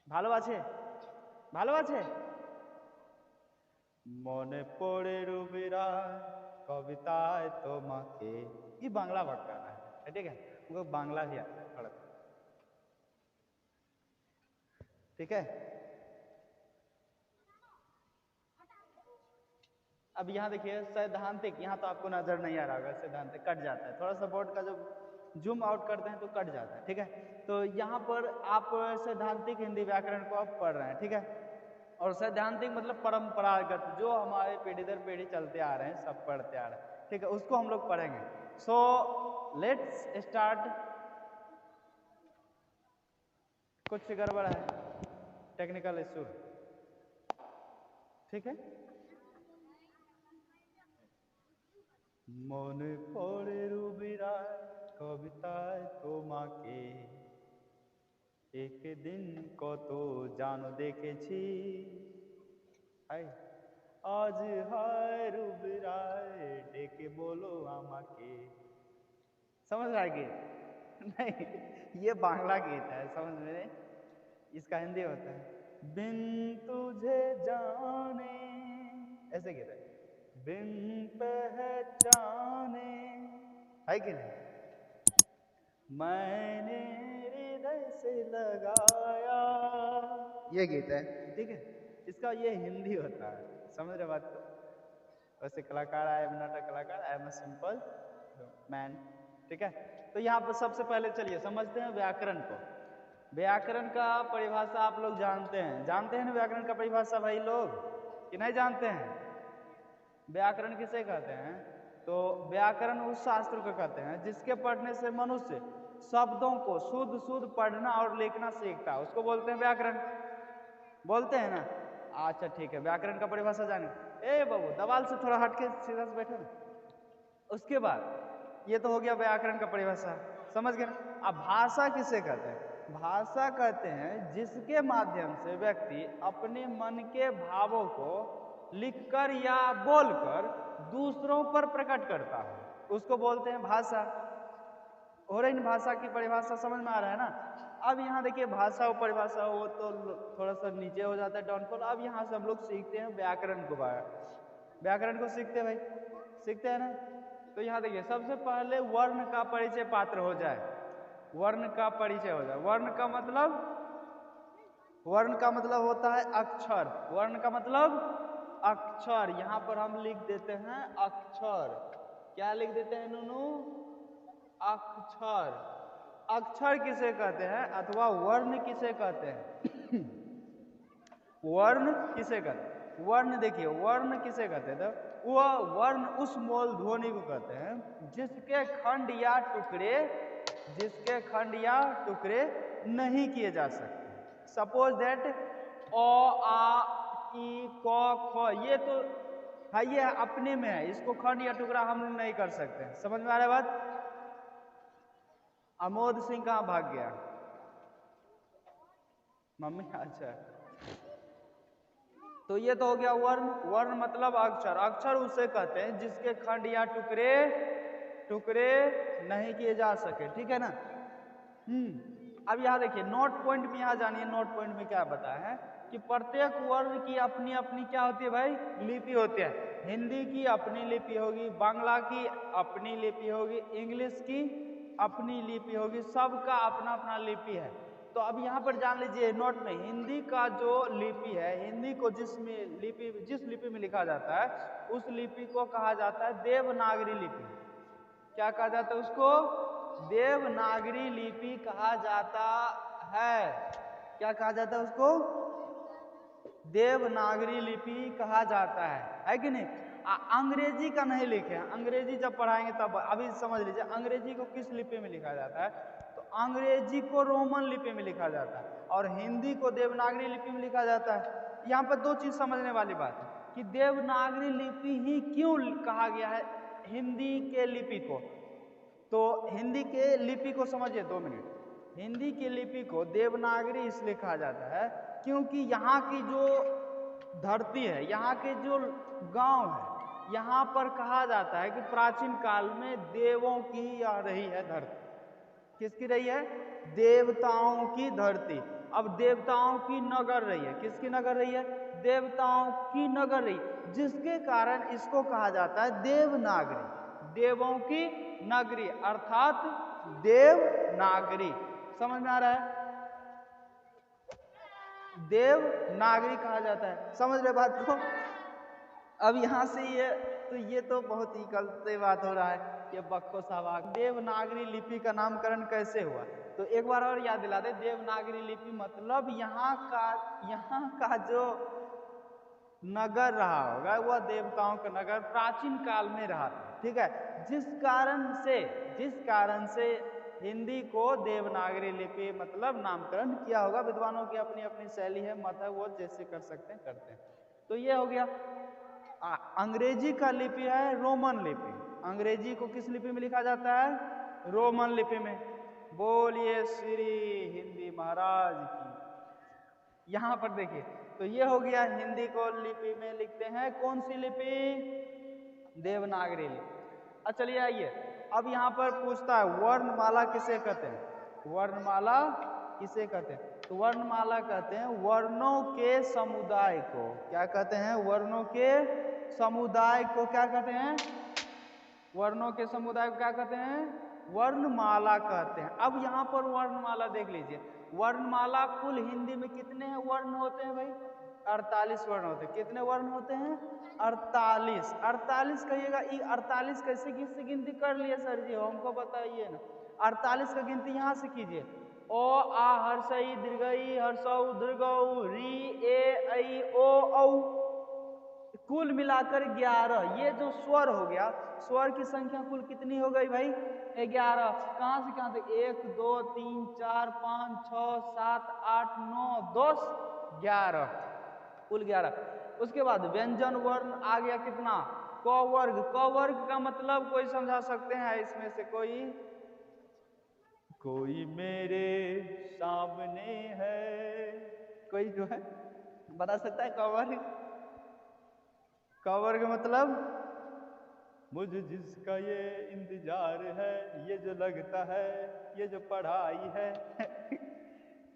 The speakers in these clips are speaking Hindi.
ভালো আছে ভালো আছে মনে পড়ে রবিরা कविताएं তোমাকে ये बांग्ला वर्ड गाना है ठीक है हमको बांग्ला भी आता है थोड़ा ठीक है अब यहाँ देखिए सैद्धांतिक यहाँ तो आपको नजर नहीं आ रहा होगा सैद्धांतिक कट जाता है थोड़ा सा बोर्ड का जो जूम आउट करते हैं तो कट जाता है ठीक है तो यहाँ पर आप सैद्धांतिक हिंदी व्याकरण को आप पढ़ रहे हैं ठीक है और सैद्धांतिक मतलब परंपरागत जो हमारे पीढ़ी दर पीढ़ी चलते आ रहे हैं सब पढ़ते आ रहे हैं ठीक है उसको हम लोग पढ़ेंगे सो लेट्स स्टार्ट कुछ गड़बड़ है टेक्निकल इशू ठीक है মনে পড়ে রবিরায় কবিতায় তোমাকে একদিন কত জানো দেখেছি आज हाय রবিরায় ডেকে बोलो আমাকে समझ रहा है गीत नहीं ये बांग्ला गीत है समझ में इसका हिंदी होता है बिन तुझे जाने ऐसे गीत है बिन पहचाने है कि नहीं मैंने हृदय से लगाया ये गीत है ठीक है इसका ये हिंदी होता है समझ रहे बात को वैसे कलाकार आई एम नॉट अ कलाकार I am a simple man ठीक है तो यहाँ पर सबसे पहले चलिए समझते हैं व्याकरण को व्याकरण का परिभाषा आप लोग जानते हैं ना व्याकरण का परिभाषा भाई लोग कि नहीं जानते हैं व्याकरण किसे कहते हैं तो व्याकरण उस शास्त्र को कहते हैं जिसके पढ़ने से मनुष्य शब्दों को शुद्ध शुद्ध पढ़ना और लिखना सीखता है उसको बोलते हैं व्याकरण बोलते हैं ना अच्छा ठीक है व्याकरण का परिभाषा जाने ए बाबू दवाल से थोड़ा हटके सीधा से बैठे उसके बाद ये तो हो गया व्याकरण का परिभाषा समझ गए अब भाषा किसे कहते हैं भाषा कहते हैं जिसके माध्यम से व्यक्ति अपने मन के भावों को लिखकर या बोलकर दूसरों पर प्रकट करता है उसको बोलते हैं भाषा और इन भाषा की परिभाषा समझ में आ रहा है ना अब यहाँ देखिए भाषा और परिभाषा हो तो थोड़ा सा नीचे हो जाता है डाउनफॉल अब यहाँ से हम लोग सीखते हैं व्याकरण को व्याकरण को सीखते हैं भाई सीखते हैं ना तो यहाँ देखिए सबसे पहले वर्ण का परिचय पात्र हो जाए वर्ण का परिचय हो जाए वर्ण का मतलब होता है अक्षर वर्ण का मतलब अक्षर यहाँ पर हम लिख देते हैं अक्षर क्या लिख देते हैं नूनू अक्षर अक्षर किसे कहते हैं अथवा वर्ण किसे कहते हैं वर्ण किसे कहते हैं वर्ण देखिए वर्ण किसे कहते हैं तो वह वर्ण उस मूल ध्वनि को कहते हैं जिसके खंड या टुकड़े नहीं किए जा सकते सपोज दैट अ आ ई क ख ये तो है ये अपने में है इसको खंड या टुकड़ा हम लोग नहीं कर सकते समझ में आ रहा है बात अमोद सिंह कहाँ भाग गया मम्मी अच्छा तो ये तो हो गया वर्ण वर्ण मतलब अक्षर अक्षर उसे कहते हैं जिसके खंड या टुकड़े नहीं किए जा सके ठीक है ना अब यहाँ देखिए नोट पॉइंट में यहाँ जानिए नोट पॉइंट में क्या बताया है कि प्रत्येक वर्ण की अपनी अपनी क्या होती है भाई लिपि होती है हिंदी की अपनी लिपि होगी बांग्ला की अपनी लिपि होगी इंग्लिश की अपनी लिपि होगी सबका अपना अपना लिपि है तो अब यहाँ पर जान लीजिए नोट में हिंदी का जो लिपि है हिंदी को जिस लिपि में लिखा जाता है उस लिपि को कहा जाता है देवनागरी लिपि क्या कहा जाता है उसको देवनागरी लिपि कहा जाता है क्या कहा जाता है उसको देवनागरी लिपि कहा जाता है कि नहीं अंग्रेजी का नहीं लिखे अंग्रेजी जब पढ़ाएंगे तब अभी समझ लीजिए अंग्रेजी को किस लिपि में लिखा जाता है तो अंग्रेजी को रोमन लिपि में लिखा जाता है और हिंदी को देवनागरी लिपि में लिखा जाता है यहाँ पर दो चीज समझने वाली बात है कि देवनागरी लिपि ही क्यों कहा गया है हिंदी के लिपि को तो हिंदी के लिपि को समझिए 2 मिनट हिंदी की लिपि को देवनागरी इसलिए कहा जाता है क्योंकि यहाँ की जो धरती है यहाँ के जो गांव है यहाँ पर कहा जाता है कि प्राचीन काल में देवों की आ रही है धरती किसकी रही है देवताओं की धरती अब देवताओं की नगर रही है, किसकी नगर रही है? देवताओं की नगर रही, जिसके कारण इसको कहा जाता है देवनागरी, देवों की नगरी अर्थात देवनागरी। समझ में आ रहा है? देवनागरी कहा जाता है, समझ रहे बात को? अब यहां से ये तो बहुत ही गलत बात हो रहा है कि बक्को साहब देवनागरी लिपि का नामकरण कैसे हुआ? तो एक बार और याद दिला दे, देवनागरी लिपि मतलब यहाँ का जो नगर रहा होगा वह देवताओं का नगर प्राचीन काल में रहा था, ठीक है? जिस कारण से हिंदी को देवनागरी लिपि मतलब नामकरण किया होगा। विद्वानों की अपनी अपनी शैली है, मत है, वो जैसे कर सकते हैं करते हैं। तो ये हो गया। अंग्रेजी का लिपि है रोमन लिपि। अंग्रेजी को किस लिपि में लिखा जाता है? रोमन लिपि में। बोलिए श्री हिंदी महाराज की। यहां पर देखिए, तो ये हो गया, हिंदी को लिपि में लिखते हैं कौन सी लिपि? देवनागरी लिपि। अच्छा चलिए आइए, अब यहां पर पूछता है वर्णमाला किसे कहते हैं? वर्णमाला किसे कहते हैं? तो वर्णमाला कहते हैं वर्णों के समुदाय को। क्या कहते हैं? वर्णों के समुदाय को क्या कहते हैं? वर्णों के समुदाय को क्या कहते हैं? वर्णमाला कहते हैं। अब यहाँ पर वर्णमाला देख लीजिए, वर्णमाला कुल हिंदी में कितने वर्ण होते हैं भाई? 48 वर्ण होते हैं। कितने वर्ण होते हैं? 48। 48 कहिएगा, 48 कैसे किससे गिनती कर लिए सर जी, हमको बताइए ना। 48 का गिनती यहाँ से कीजिए। ओ आ हर्षई दीर्घई हर्षौ दीर्घौ री ए ऐ ओ औ, कुल मिलाकर 11। ये जो स्वर हो गया, स्वर की संख्या कुल कितनी हो गई भाई? 11। कहां से कहां तक? 1 2 3 4 5 6 7 8 9 10 11, कुल 11। उसके बाद व्यंजन वर्ण आ गया कितना? क वर्ग। क वर्ग का मतलब कोई समझा सकते हैं इसमें से? कोई मेरे सामने है, कोई जो है बता सकता है क वर्ग? क वर्ग मतलब मुझे जिसका ये इंतजार है, ये जो लगता है, ये जो पढ़ाई है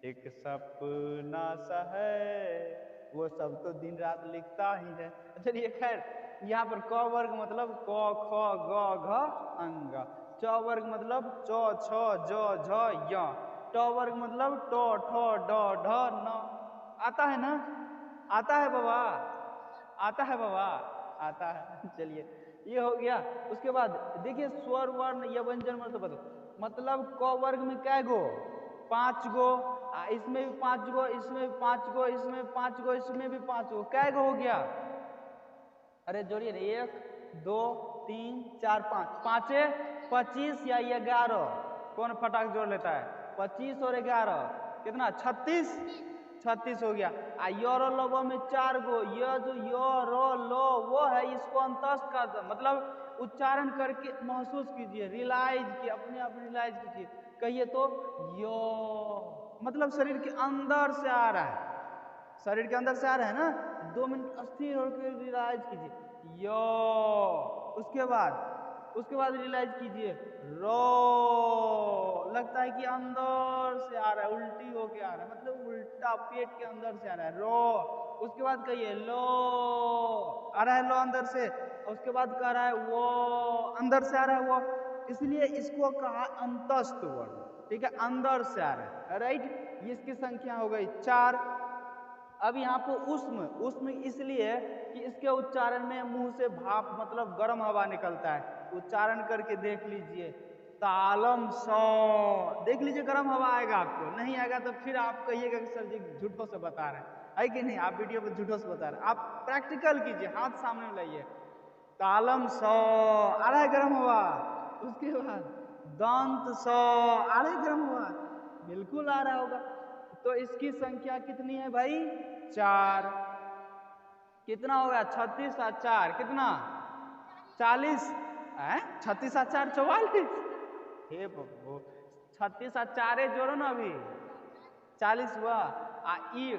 एक सपना सा है, वो सब तो दिन रात लिखता ही है। चलिए खैर, यहाँ पर क वर्ग मतलब क ख ग घ अंग। च वर्ग मतलब च छ ज झ य। ट वर्ग मतलब ट ठ ड ढ न। आता है ना? आता है बाबा? आता है बाबा? आता है। चलिए ये हो गया। उसके बाद देखिए स्वर वर्ण या व्यंजन वर्ण तो बताओ, मतलब क वर्ग में क्या गो? 5 गो। इसमें भी 5 गो, इसमें भी 5 गो, इसमें 5 गो, इसमें भी 5 गो। क्या गो हो गया? अरे जोड़िए ना, 1 2 3 4 5, 5 25 या 11? कौन फटाक जोड़ लेता है? 25 और 11 कितना? 36। 36 हो गया। य लो में 4 गो। य जो य रो लो वो है, इसको अंतस्थ का मतलब उच्चारण करके महसूस कीजिए, रियलाइज कीजिए, अपने आप रियलाइज कीजिए। कहिए तो यो, मतलब शरीर के अंदर से आ रहा है, शरीर के अंदर से आ रहा है ना। 2 मिनट स्थिर होकर रियलाइज कीजिए यो। उसके बाद रियलाइज कीजिए रो, लगता है कि अंदर से आ रहा है, उल्टी होके आ रहा है, मतलब उल्टा पेट के अंदर से आ रहा है रो। उसके बाद कहिए लो, आ रहा है लो अंदर से। उसके बाद कह रहा है वो, अंदर से आ रहा है वो, इसलिए इसको कहा अंतस्थ वर्ण, ठीक है, अंदर से आ रहा है, राइट। इसकी संख्या हो गई 4। अब यहाँ पे उष्म इसलिए कि इसके उच्चारण में मुंह से भाप मतलब गर्म हवा निकलता है। उच्चारण करके देख लीजिए, तालम सौ, देख लीजिए गर्म हवा आएगा आपको। नहीं आएगा तो फिर आप कहिएगा कि सर जी झूठों से बता रहे हैं, कि नहीं? आप वीडियो पे झूठों से बता रहे हैं। आप प्रैक्टिकल कीजिए, हाथ सामने लाइए। तालम सौ, आ रहा है गर्म हवा। उसके बाद दंत सौ, आ रहा है गर्म हवा, बिल्कुल आ रहा होगा। तो इसकी संख्या कितनी है भाई? 4। कितना हो गया? 36 और 4 कितना? 40। 36 और 4 44। हे बब्बो, 36 और 4 जोड़ो ना, अभी 40 हुआ। ये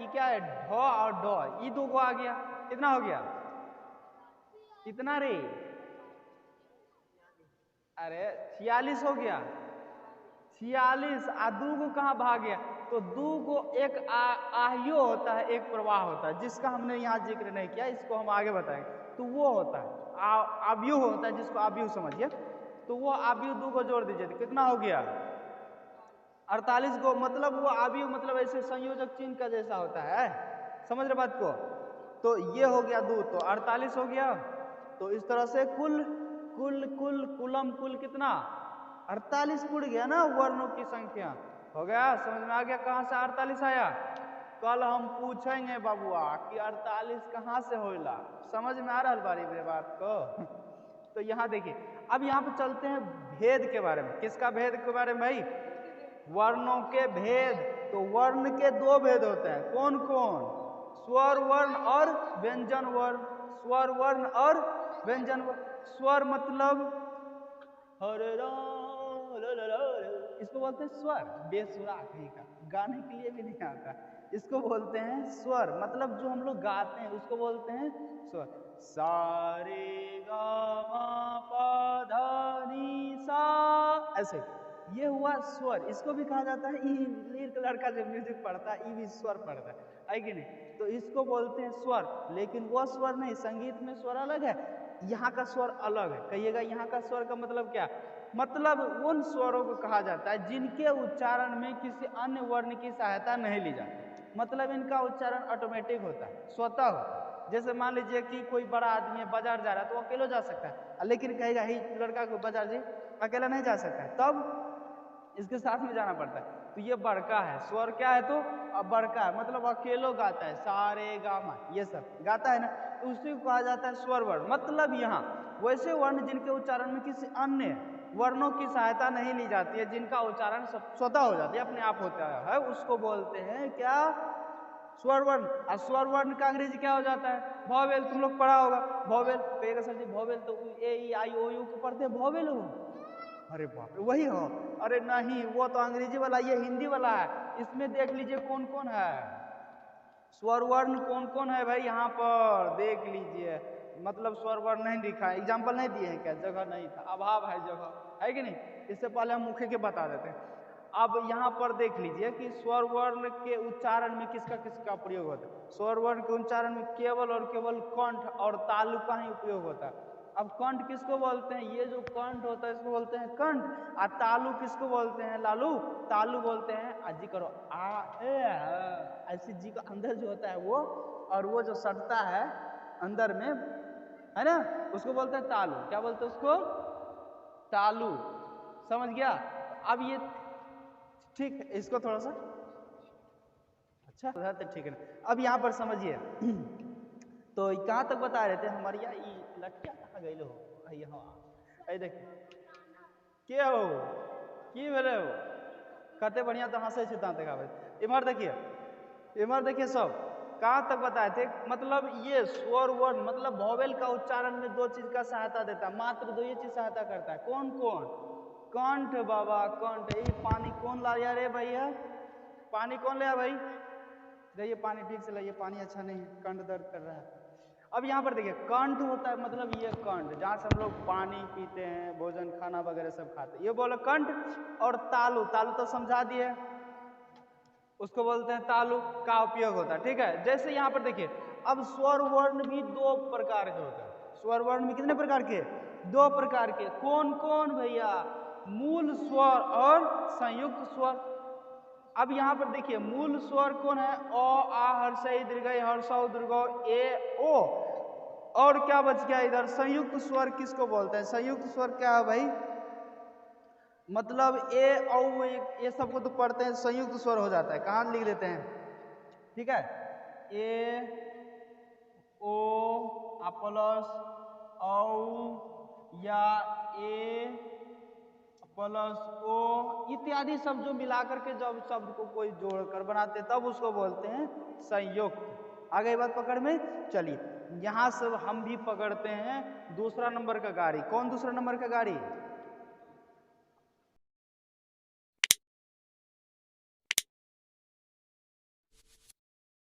क्या है? ढ और ड, ये 2 गो आ गया, कितना हो गया? कितना रे? अरे 46 हो गया। 46 आ दू को कहाँ भाग गया? तो दू को एक आहियो होता है, एक प्रवाह होता है, जिसका हमने यहाँ जिक्र नहीं किया, इसको हम आगे बताएंगे। तो वो होता है आव्यूह होता है, जिसको आव्यूह समझिए। तो वो आव्यूह दू को जोड़ दीजिए तो कितना हो गया? 48 को, मतलब वो आव्यूह मतलब ऐसे संयोजक चिन्ह का जैसा होता है, समझ रहे बात को? तो ये हो गया दू, तो 48 हो गया। तो इस तरह से कुल कुल कुल कुलम कुल कितना? 48 उड़ गया ना वर्णों की संख्या, हो गया? समझ में आ गया कहां से 48 आया? कल हम पूछेंगे बाबुआ कि 48 कहां से होला, समझ में आ रहा है बारी मेरे बात को? तो यहाँ देखिए, अब यहाँ पे चलते हैं भेद के बारे में। किसका भेद के बारे में भाई? वर्णों के भेद। तो वर्ण के दो भेद होते हैं, कौन कौन? स्वर वर्ण और व्यंजन वर्ण। स्वर वर्ण और व्यंजन वर्ण। स्वर मतलब हरे राम, इसको बोलते हैं स्वर, बेसुरा कहीं का, गाने के लिए भी नहीं आता, इसको बोलते हैं स्वर, मतलब जो हम लोग गाते हैं उसको बोलते हैं स्वर। सारे गा मा पा धा नी सा, ऐसे ये हुआ स्वर। इसको भी कहा जाता है, लीड लड़का जो म्यूजिक पढ़ता है ये भी स्वर पढ़ता है कि नहीं? तो इसको बोलते हैं स्वर। लेकिन वो स्वर नहीं, संगीत में स्वर अलग है, यहाँ का स्वर अलग है। कहिएगा यहाँ का स्वर का मतलब क्या? मतलब उन स्वरों को कहा जाता है जिनके उच्चारण में किसी अन्य वर्ण की सहायता नहीं ली जाती, मतलब इनका उच्चारण ऑटोमेटिक होता है, स्वतः होता है। जैसे मान लीजिए कि कोई बड़ा आदमी है, बाजार जा रहा है, तो अकेले जा सकता है, लेकिन कहेगा ही लड़का को बाजार जी, अकेला नहीं जा सकता है, तब इसके साथ में जाना पड़ता है। तो ये बड़का है, स्वर क्या है? तो अब बड़का है, मतलब अकेलो गाता है, सारे गामा ये सब गाता है ना, तो उसी को कहा जाता है स्वर वर्ण। मतलब यहाँ वैसे वर्ण जिनके उच्चारण में किसी अन्य वर्णों की सहायता नहीं ली जाती है, जिनका उच्चारण स्वतः हो जाती है, अपने आप होता है, उसको बोलते हैं क्या? स्वर वर्ण। और स्वर वर्ण का अंग्रेजी क्या हो जाता है? वॉवेल। तुम लोग पढ़ा होगा वॉवेल, कहेगा सर जी वॉवेल तो ए ई आई ओ यू को पढ़ते हैं, वॉवेल हो? अरे बाप रे, वही हो? अरे नहीं, वो तो अंग्रेजी वाला, ये हिंदी वाला है। इसमें देख लीजिए कौन कौन है स्वर वर्ण, कौन कौन है भाई, यहाँ पर देख लीजिए। मतलब स्वर वर्ण नहीं लिखा है, एग्जाम्पल नहीं दिए हैं क्या? जगह नहीं था, अभाव है जगह, है कि नहीं? इससे पहले हम मुख्य के बता देते हैं। अब यहाँ पर देख लीजिए कि स्वर वर्ण के उच्चारण में किसका किसका प्रयोग होता है। स्वर वर्ण के उच्चारण में केवल और केवल कंठ और तालु का ही उपयोग होता है। अब कंठ किसको बोलते हैं? ये जो कंठ होता है इसको बोलते हैं कंठ। और तालु किसको बोलते हैं? लालू। तालु बोलते हैं अजी करो आ ए ऐसे जी का अंदर जो होता है वो, और वो जो सटता है अंदर में, है ना, उसको बोलते हैं तालु। क्या बोलते हैं उसको? तालु। समझ गया? अब ये ठीक है, इसको थोड़ा सा अच्छा तो ठीक है। अब यहाँ पर समझिए तो कहाँ तक बता रहे थे हमारे यहाँ लटकिया कहाँ गई हो? यहाँ देखिए क्या हो की भेले हो, कते बढ़िया तो हंसे छे दांत दिखावे। इमहर देखिए सब कहाँ तक बताए थे? मतलब ये स्वर वर्ण मतलब वॉवेल का उच्चारण में दो चीज का सहायता देता है, मात्र दो ये चीज सहायता करता है। कौन कौन? कंठ बाबा, कंठ। ये पानी कौन लाया रे भैया? पानी कौन लाया भाई? देखिए पानी ठीक से लाइए, पानी अच्छा नहीं है, कंठ दर्द कर रहा है। अब यहाँ पर देखिए कंठ होता है, मतलब ये कंठ जहाँ से हम लोग पानी पीते हैं, भोजन खाना वगैरह सब खाते हैं, ये बोलो कंठ। और तालु, तालु तो समझा दिए, उसको बोलते हैं तालु का उपयोग होता है। ठीक है, जैसे यहाँ पर देखिए अब स्वर वर्ण भी दो प्रकार के होते हैं। स्वर वर्ण भी कितने प्रकार के? दो प्रकार के। कौन कौन भैया? मूल स्वर और संयुक्त स्वर। अब यहाँ पर देखिए मूल स्वर कौन है? अ आ हर्षई दीर्घई हर्षौ दीर्घौ ए ओ। और क्या बच गया इधर? संयुक्त स्वर किसको बोलते हैं? संयुक्त स्वर क्या है भाई? मतलब ए औ ये सबको तो पढ़ते हैं, संयुक्त स्वर हो जाता है। कहाँ लिख देते हैं? ठीक है, ए ओ प्लस औ या ए प्लस ओ इत्यादि सब जो मिलाकर के जब शब्द को कोई जोड़कर बनाते तब उसको बोलते हैं संयुक्त। आ गई बात पकड़ में? चलिए यहाँ से हम भी पकड़ते हैं दूसरा नंबर का गाड़ी। कौन दूसरा नंबर का गाड़ी?